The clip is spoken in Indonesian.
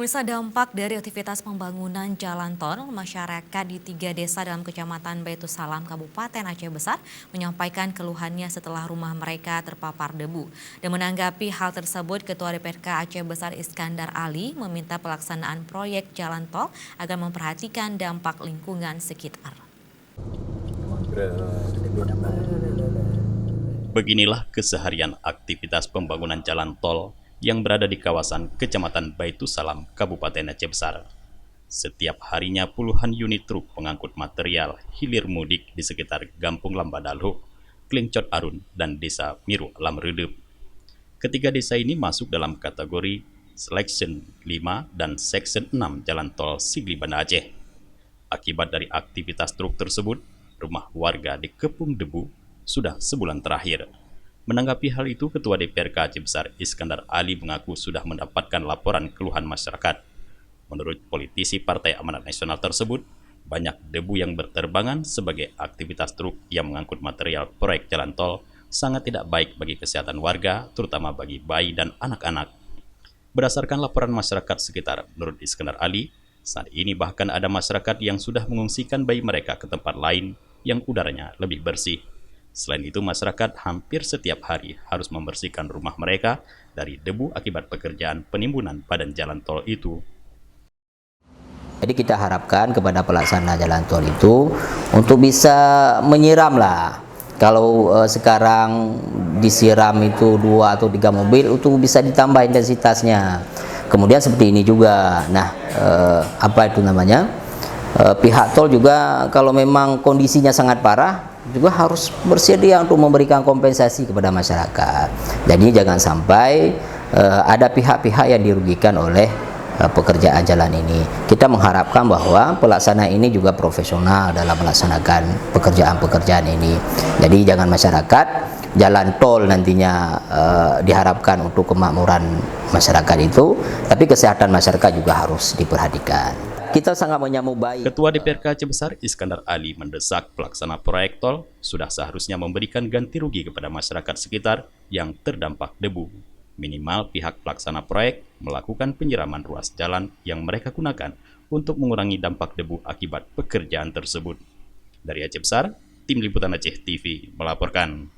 Pemirsa, dampak dari aktivitas pembangunan jalan tol, masyarakat di 3 desa dalam Kecamatan Baitussalam, Kabupaten Aceh Besar menyampaikan keluhannya setelah rumah mereka terpapar debu. Dan menanggapi hal tersebut, Ketua DPRK Aceh Besar Iskandar Ali meminta pelaksanaan proyek jalan tol agar memperhatikan dampak lingkungan sekitar. Beginilah keseharian aktivitas pembangunan jalan tol yang berada di kawasan Kecamatan Baitussalam, Kabupaten Aceh Besar. Setiap harinya puluhan unit truk pengangkut material hilir mudik di sekitar Gampung Lambadalho, Klingcot Arun, dan Desa Miru Alam Redup. Ketiga desa ini masuk dalam kategori Selection 5 dan Section 6 Jalan Tol Sigli Banda Aceh. Akibat dari aktivitas truk tersebut, rumah warga dikepung debu sudah sebulan terakhir. Menanggapi hal itu, Ketua DPRK Aceh Besar Iskandar Ali mengaku sudah mendapatkan laporan keluhan masyarakat. Menurut politisi Partai Amanat Nasional tersebut, banyak debu yang berterbangan sebagai aktivitas truk yang mengangkut material proyek jalan tol sangat tidak baik bagi kesehatan warga, terutama bagi bayi dan anak-anak. Berdasarkan laporan masyarakat sekitar, menurut Iskandar Ali, saat ini bahkan ada masyarakat yang sudah mengungsikan bayi mereka ke tempat lain yang udaranya lebih bersih. Selain itu, masyarakat hampir setiap hari harus membersihkan rumah mereka dari debu akibat pekerjaan penimbunan badan jalan tol itu. Jadi kita harapkan kepada pelaksana jalan tol itu untuk bisa menyiram lah. Kalau sekarang disiram itu 2 atau 3 mobil, itu bisa ditambah intensitasnya. Kemudian seperti ini juga. Nah, pihak tol juga kalau memang kondisinya sangat parah juga harus bersedia untuk memberikan kompensasi kepada masyarakat. Jadi jangan sampai ada pihak-pihak yang dirugikan oleh pekerjaan jalan ini. Kita mengharapkan bahwa pelaksana ini juga profesional dalam melaksanakan pekerjaan-pekerjaan ini. Jadi jangan masyarakat jalan tol nantinya diharapkan untuk kemakmuran masyarakat itu, tapi kesehatan masyarakat juga harus diperhatikan. Kita sangat menyambut baik. Ketua DPRK Aceh Besar Iskandar Ali mendesak pelaksana proyek tol sudah seharusnya memberikan ganti rugi kepada masyarakat sekitar yang terdampak debu. Minimal pihak pelaksana proyek melakukan penyiraman ruas jalan yang mereka gunakan untuk mengurangi dampak debu akibat pekerjaan tersebut. Dari Aceh Besar, Tim Liputan Aceh TV melaporkan.